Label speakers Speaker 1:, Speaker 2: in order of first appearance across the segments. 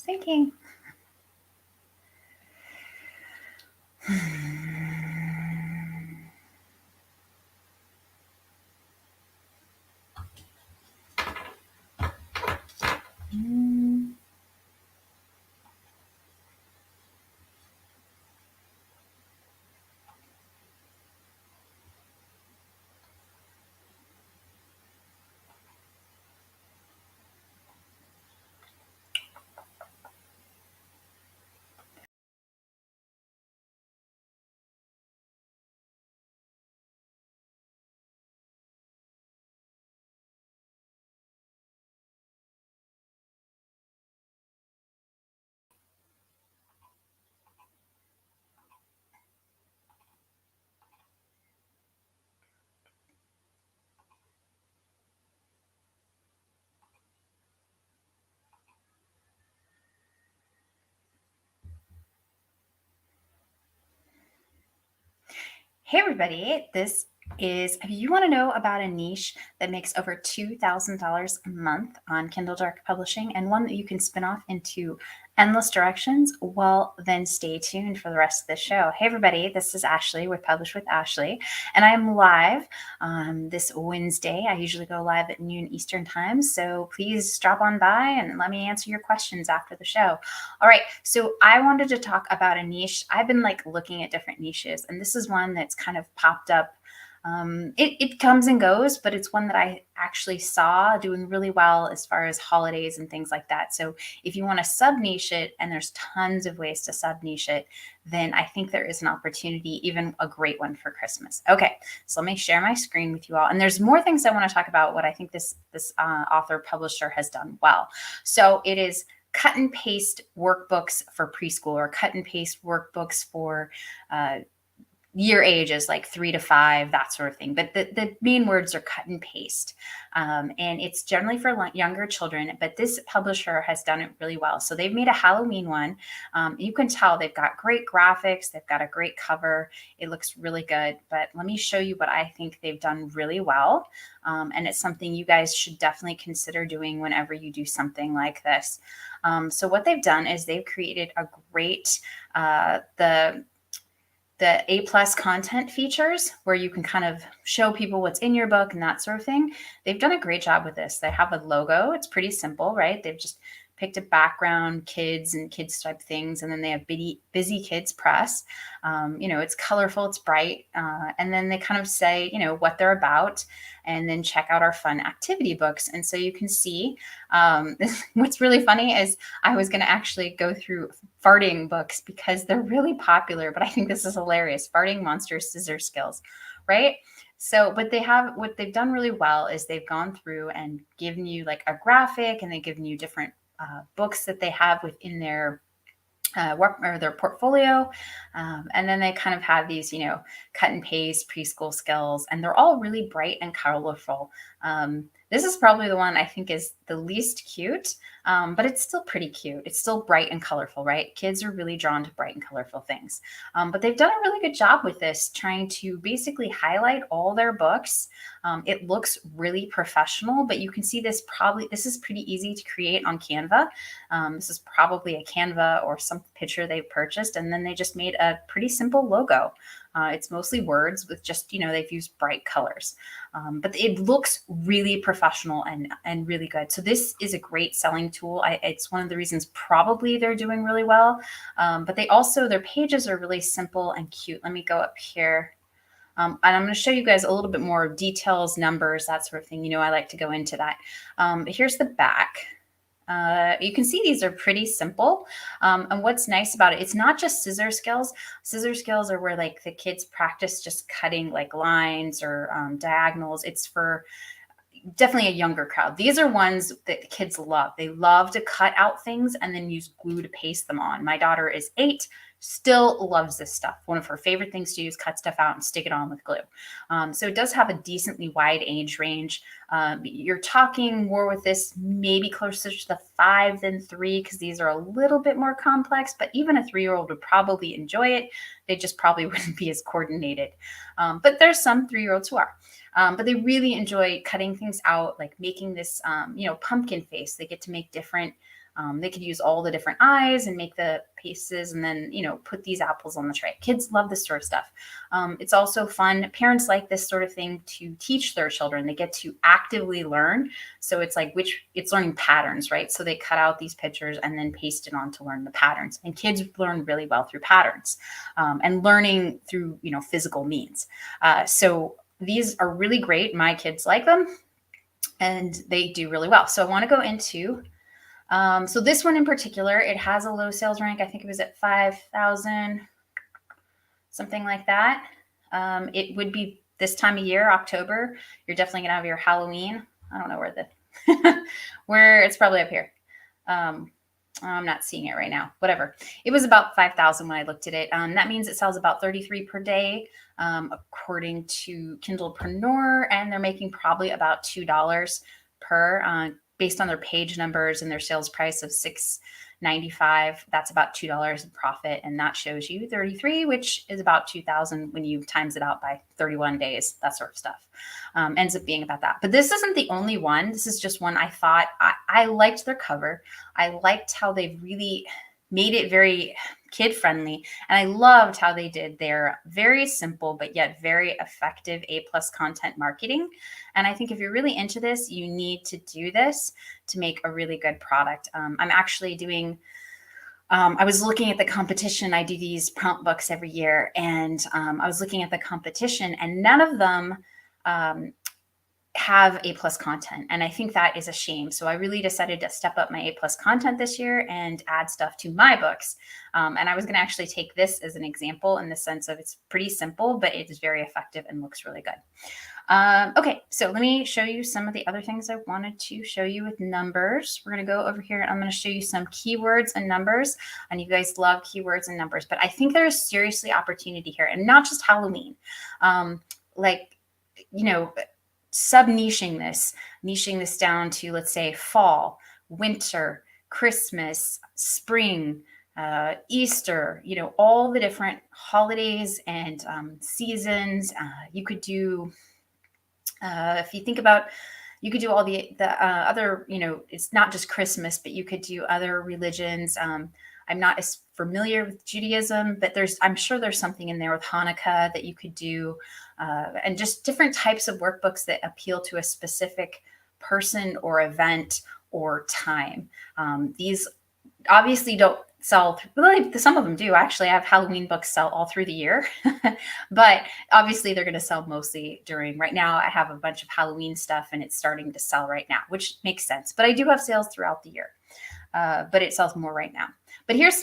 Speaker 1: thinking. Hey everybody, this is, if you want to know about a niche that makes over $2,000 a month on Kindle Direct Publishing and one that you can spin off into endless directions, well, then stay tuned for the rest of the show. Hey everybody, this is Ashley with Publish with Ashley, and I am live this Wednesday. I usually go live at noon Eastern time, so please drop on by and let me answer your questions after the show. All right, so I wanted to talk about a niche. I've been looking at different niches, and this is one that's kind of popped up. It comes and goes, but it's one that I actually saw doing really well as far as holidays and things like that. So if you want to sub niche it, and there's tons of ways to sub niche it, then I think there is an opportunity, even a great one for Christmas. Okay, so let me share my screen with you all. And there's more things I want to talk about what I think this author publisher has done well. So it is cut and paste workbooks for preschool, or cut and paste workbooks for year ages like 3 to 5, that sort of thing. But the main words are cut and paste. And it's generally for younger children, but this publisher has done it really well. So they've made a Halloween one. You can tell they've got great graphics. They've got a great cover. It looks really good. But let me show you what I think they've done really well. And it's something you guys should definitely consider doing whenever you do something like this. So what they've done is they've created a great, the A+ content features where you can kind of show people what's in your book and that sort of thing. They've done a great job with this. They have a logo. It's pretty simple, right? They've just picked a background, kids and kids type things. And then they have busy kids press. It's colorful, it's bright. And then they kind of say, what they're about, and then check out our fun activity books. And so you can see what's really funny is I was going to actually go through farting books because they're really popular, but I think this is hilarious. Farting Monsters Scissor Skills, right? So, but what they've done really well is they've gone through and given you like a graphic, and they've given you different books that they have within their their portfolio. And then they kind of have these, cut and paste preschool skills, and they're all really bright and colorful. This is probably the one I think is the least cute, but it's still pretty cute. It's still bright and colorful, right? Kids are really drawn to bright and colorful things. But they've done a really good job with this, trying to basically highlight all their books. It looks really professional, but you can see this is pretty easy to create on Canva. This is probably a Canva or some picture they've purchased, and then they just made a pretty simple logo. It's mostly words with just, they've used bright colors. But it looks really professional and really good. So this is a great selling tool. It's one of the reasons probably they're doing really well. But their pages are really simple and cute. Let me go up here. And I'm going to show you guys a little bit more details, numbers, that sort of thing. I like to go into that. Here's the back. You can see these are pretty simple. And what's nice about it, it's not just scissor skills. Scissor skills are where the kids practice just cutting lines or diagonals. It's for definitely a younger crowd. These are ones that the kids love. They love to cut out things and then use glue to paste them on. My daughter is 8, still loves this stuff. One of her favorite things to do is cut stuff out and stick it on with glue. So it does have a decently wide age range. You're talking more with this, maybe closer to the 5 than 3, because these are a little bit more complex, but even a 3-year-old would probably enjoy it. They just probably wouldn't be as coordinated. But there's some 3-year-olds who are. But they really enjoy cutting things out, like making this, pumpkin face. They get to make different They could use all the different eyes and make the pieces and then, put these apples on the tray. Kids love this sort of stuff. It's also fun. Parents like this sort of thing to teach their children. They get to actively learn. So it's like it's learning patterns, right? So they cut out these pictures and then paste it on to learn the patterns. And kids learn really well through patterns and learning through, physical means. So these are really great. My kids like them and they do really well. So I want to go into so this one in particular, it has a low sales rank. I think it was at 5,000, something like that. It would be this time of year, October. You're definitely gonna have your Halloween. I don't know where where it's probably up here. I'm not seeing it right now. Whatever. It was about 5,000 when I looked at it. That means it sells about 33 per day, according to Kindlepreneur, and they're making probably about $2 per. Based on their page numbers and their sales price of $6.95, that's about $2 in profit, and that shows you 33, which is about 2,000 when you times it out by 31 days. That sort of stuff ends up being about that. But this isn't the only one. This is just one I thought I liked their cover. I liked how they really made it very kid friendly, and I loved how they did their very simple but yet very effective A+ content marketing. And I think if you're really into this, you need to do this to make a really good product. I'm actually doing I was looking at the competition. I do these prompt books every year, and I was looking at the competition, and none of them have A+ content. And I think that is a shame. So I really decided to step up my A+ content this year and add stuff to my books. And I was going to actually take this as an example in the sense of it's pretty simple, but it is very effective and looks really good. Okay, so let me show you some of the other things I wanted to show you with numbers. We're going to go over here and I'm going to show you some keywords and numbers. And you guys love keywords and numbers, but I think there is seriously opportunity here, and not just Halloween. Niching this down to, let's say, fall, winter, Christmas, spring, Easter, all the different holidays and seasons. You could do, if you think about, you could do all the other, it's not just Christmas, but you could do other religions. I'm not as familiar with Judaism, but I'm sure there's something in there with Hanukkah that you could do, and just different types of workbooks that appeal to a specific person or event or time. These obviously don't sell, well, some of them do actually. I have Halloween books sell all through the year, but obviously they're going to sell mostly right now. I have a bunch of Halloween stuff and it's starting to sell right now, which makes sense, but I do have sales throughout the year, but it sells more right now. But here's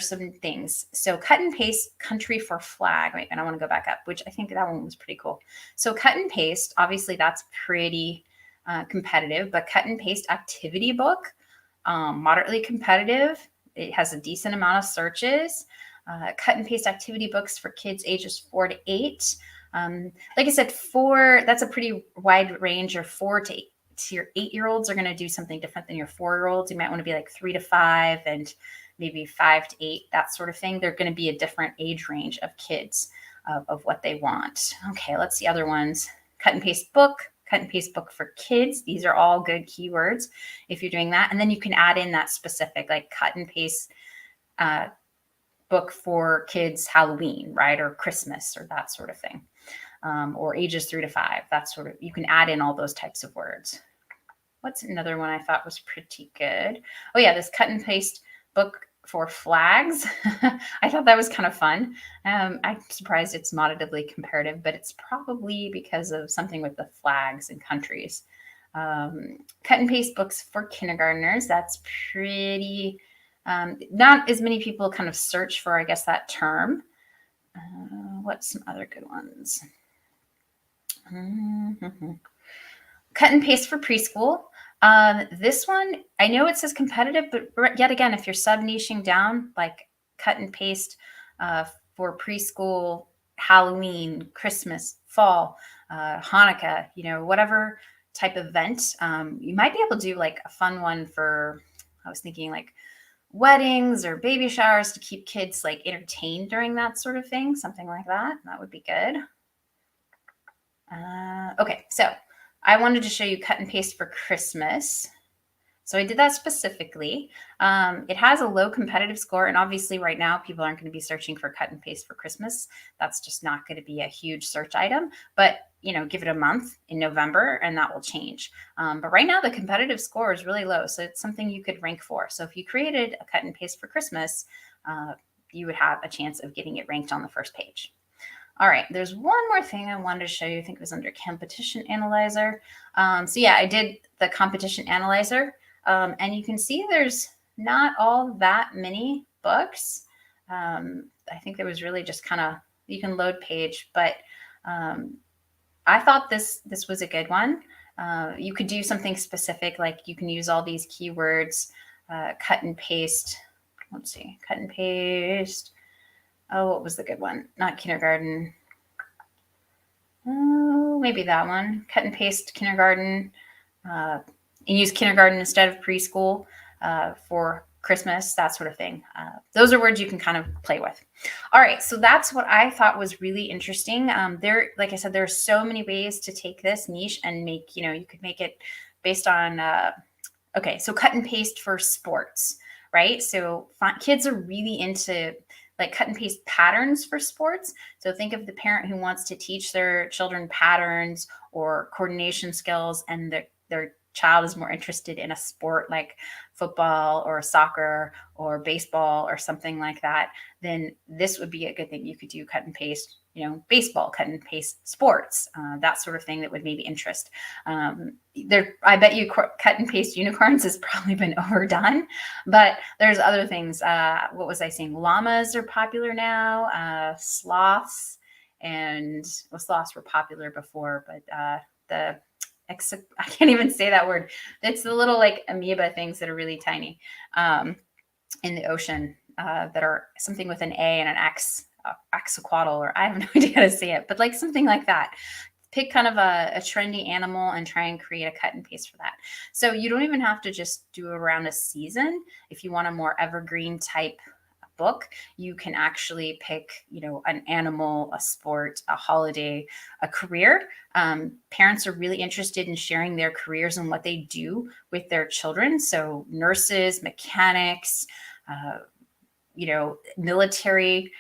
Speaker 1: some things. So cut and paste country for flag. Wait, and I want to go back up, which I think that one was pretty cool. So cut and paste, obviously that's pretty competitive, but cut and paste activity book, moderately competitive. It has a decent amount of searches. Cut and paste activity books for kids ages 4 to 8. Like I said, that's a pretty wide range. Or 4 to 8. To your 8-year-olds are going to do something different than your 4-year-olds. You might want to be like 3 to 5 and maybe 5 to 8, that sort of thing. They're going to be a different age range of kids of what they want. Okay, let's see other ones. Cut and paste book for kids. These are all good keywords if you're doing that. And then you can add in that specific, like cut and paste book for kids Halloween, right? Or Christmas or that sort of thing. Or ages 3 to 5, you can add in all those types of words. What's another one I thought was pretty good? Oh yeah, this cut and paste book for flags. I thought that was kind of fun. I'm surprised it's moderatively comparative, but it's probably because of something with the flags and countries. Cut and paste books for kindergartners. That's pretty, not as many people kind of search for, I guess, that term. What's some other good ones? Cut and paste for preschool. This one, I know it says competitive, but yet again, if you're sub-niching down, like cut and paste for preschool, Halloween, Christmas, fall, Hanukkah, whatever type of event, you might be able to do like a fun one for, I was thinking like weddings or baby showers to keep kids like entertained during that sort of thing, something like that. That would be good. Okay, so I wanted to show you cut and paste for Christmas. So I did that specifically. It has a low competitive score. And obviously right now people aren't going to be searching for cut and paste for Christmas. That's just not going to be a huge search item. But, give it a month in November and that will change. But right now the competitive score is really low. So it's something you could rank for. So if you created a cut and paste for Christmas, you would have a chance of getting it ranked on the first page. All right, there's one more thing I wanted to show you. I think it was under competition analyzer. So yeah, I did the competition analyzer. And you can see there's not all that many books. I think there was really just kind of, you can load page, but I thought this was a good one. You could do something specific, like you can use all these keywords, cut and paste. Let's see, cut and paste. Oh, what was the good one? Not kindergarten. Oh, maybe that one. Cut and paste kindergarten. And use kindergarten instead of preschool for Christmas, that sort of thing. Those are words you can kind of play with. All right, so that's what I thought was really interesting. Like I said, there are so many ways to take this niche and make, you could make it based on, okay, so cut and paste for sports, right? So kids are really into like cut and paste patterns for sports. So think of the parent who wants to teach their children patterns or coordination skills, and their child is more interested in a sport like football or soccer or baseball or something like that, then this would be a good thing. You could do cut and paste, baseball, cut and paste sports, that sort of thing that would maybe interest. I bet you cut and paste unicorns has probably been overdone, but there's other things. What was I saying? Llamas are popular now, sloths, and sloths were popular before, but I can't even say that word. It's the little like amoeba things that are really tiny in the ocean that are something with an A and an X, axolotl, or I have no idea how to say it, but like something like that. Pick kind of a trendy animal and try and create a cut and paste for that. So you don't even have to just do it around a season. If you want a more evergreen type book, you can actually pick, an animal, a sport, a holiday, a career. Parents are really interested in sharing their careers and what they do with their children. So nurses, mechanics, military,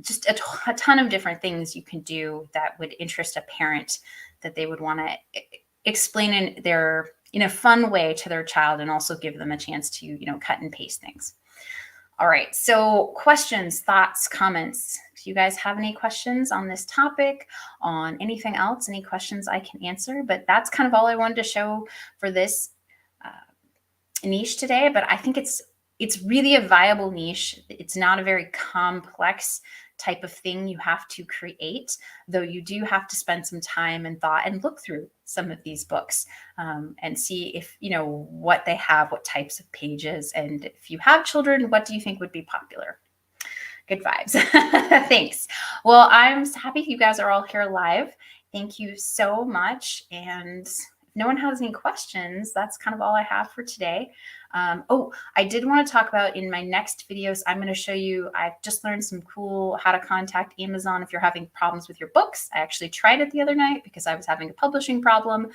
Speaker 1: just a ton of different things you can do that would interest a parent that they would want to explain in a fun way to their child, and also give them a chance to, cut and paste things. All right, so questions, thoughts, comments. Do you guys have any questions on this topic, on anything else? Any questions I can answer? But that's kind of all I wanted to show for this niche today. But I think it's really a viable niche. It's not a very complex type of thing you have to create, though you do have to spend some time and thought and look through some of these books and see if, what they have, what types of pages, and if you have children, what do you think would be popular? Good vibes. Thanks. Well, I'm happy you guys are all here live. Thank you so much. And if no one has any questions, that's kind of all I have for today. I did want to talk about in my next videos, I'm going to show you, I've just learned some cool how to contact Amazon if you're having problems with your books. I actually tried it the other night because I was having a publishing problem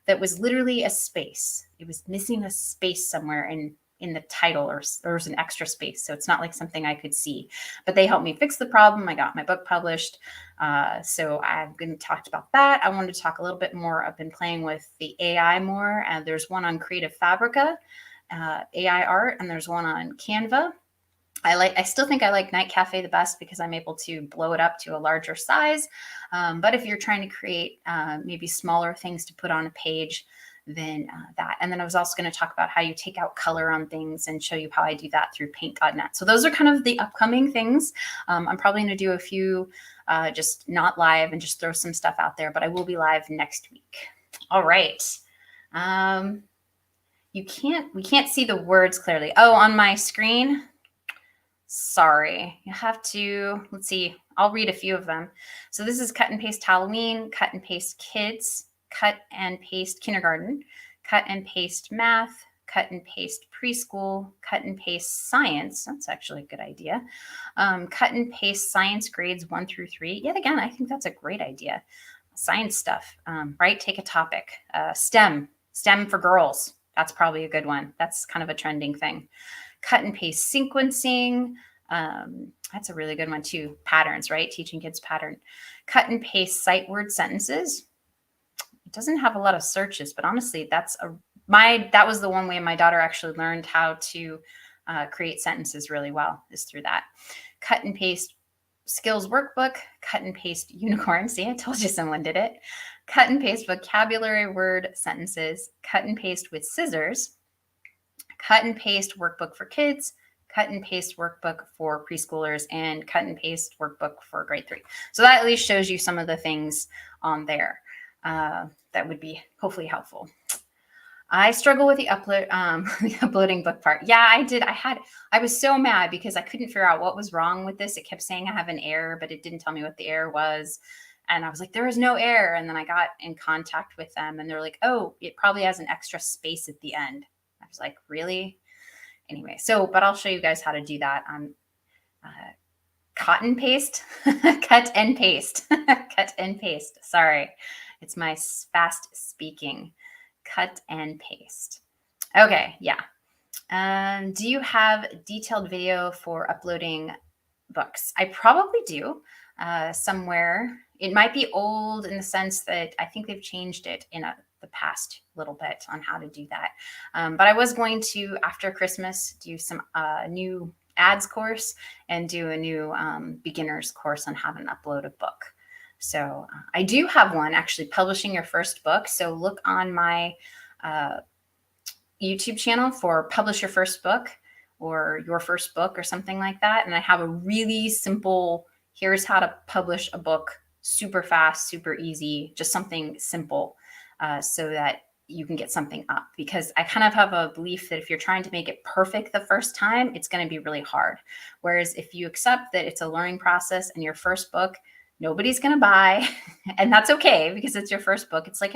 Speaker 1: that was literally a space. It was missing a space somewhere in the title, or there was an extra space. So it's not like something I could see, but they helped me fix the problem. I got my book published. So I'm going to talk about that. I wanted to talk a little bit more. I've been playing with the AI more, and there's one on Creative Fabrica, AI art, and there's one on Canva. I still think I like Night Cafe the best because I'm able to blow it up to a larger size. But if you're trying to create maybe smaller things to put on a page, then that. And then I was also going to talk about how you take out color on things and show you how I do that through paint.net. So those are kind of the upcoming things. I'm probably going to do a few just not live and just throw some stuff out there, but I will be live next week. All right. We can't see the words clearly. Oh, on my screen. Sorry, you have to, let's see, I'll read a few of them. So this is cut and paste Halloween, cut and paste kids, cut and paste kindergarten, cut and paste math, cut and paste preschool, cut and paste science. That's actually a good idea. Cut and paste science grades 1 through 3. Yet again, I think that's a great idea. Science stuff, right? Take a topic, STEM for girls. That's probably a good one. That's kind of a trending thing. Cut and paste sequencing. That's a really good one too. Patterns, right? Teaching kids pattern. Cut and paste sight word sentences. It doesn't have a lot of searches, but honestly, that was the one way my daughter actually learned how to create sentences really well, is through that. Cut and paste skills workbook. Cut and paste unicorn. See, I told you someone did it. Cut and paste vocabulary word sentences. Cut and paste with scissors. Cut and paste workbook for kids. Cut and paste workbook for preschoolers, and cut and paste workbook for grade 3. So that at least shows you some of the things on there that would be hopefully helpful. I struggle with the the uploading book part. Yeah, I did. I was so mad because I couldn't figure out what was wrong with this. It kept saying I have an error, but it didn't tell me what the error was. And I was like, there is no error. And then I got in contact with them and they're like, oh, it probably has an extra space at the end. I was like, really? Anyway, but I'll show you guys how to do that on cut and paste, cut and paste, cut and paste. Sorry, it's my fast speaking. Cut and paste. Okay, yeah. Do you have detailed video for uploading books? I probably do somewhere. It might be old in the sense that I think they've changed it in the past little bit on how to do that. But I was going to, after Christmas, do some new ads course and do a new beginner's course on how to upload a book. So I do have one, actually, publishing your first book. So look on my YouTube channel for publish your first book or your first book or something like that. And I have a really simple, here's how to publish a book super fast, super easy, just something simple so that you can get something up. Because I kind of have a belief that if you're trying to make it perfect the first time, it's going to be really hard. Whereas if you accept that it's a learning process and your first book, nobody's going to buy, and that's okay because it's your first book. It's like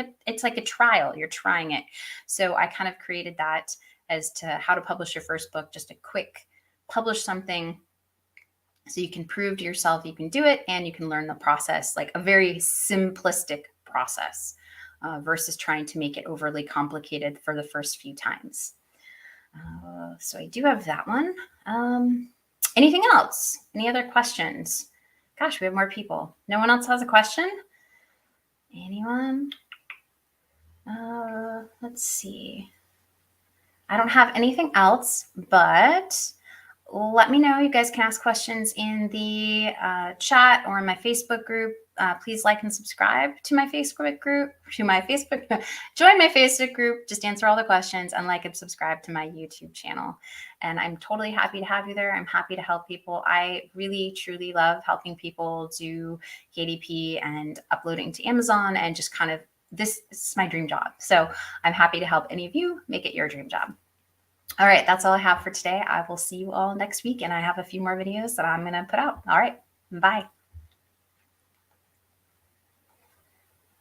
Speaker 1: a trial. You're trying it. So I kind of created that as to how to publish your first book, just a quick publish something so you can prove to yourself you can do it and you can learn the process, like a very simplistic process versus trying to make it overly complicated for the first few times. So I do have that one. Anything else? Any other questions? Gosh, we have more people. No one else has a question? Anyone? Let's see. I don't have anything else, but let me know. You guys can ask questions in the chat or in my Facebook group. Please like and subscribe to my Facebook group, join my Facebook group, just answer all the questions, and like and subscribe to my YouTube channel. And I'm totally happy to have you there. I'm happy to help people. I really, truly love helping people do KDP and uploading to Amazon, and just kind of, this is my dream job. So I'm happy to help any of you make it your dream job. All right, that's all I have for today. I will see you all next week, and I have a few more videos that I'm going to put out. All right, bye.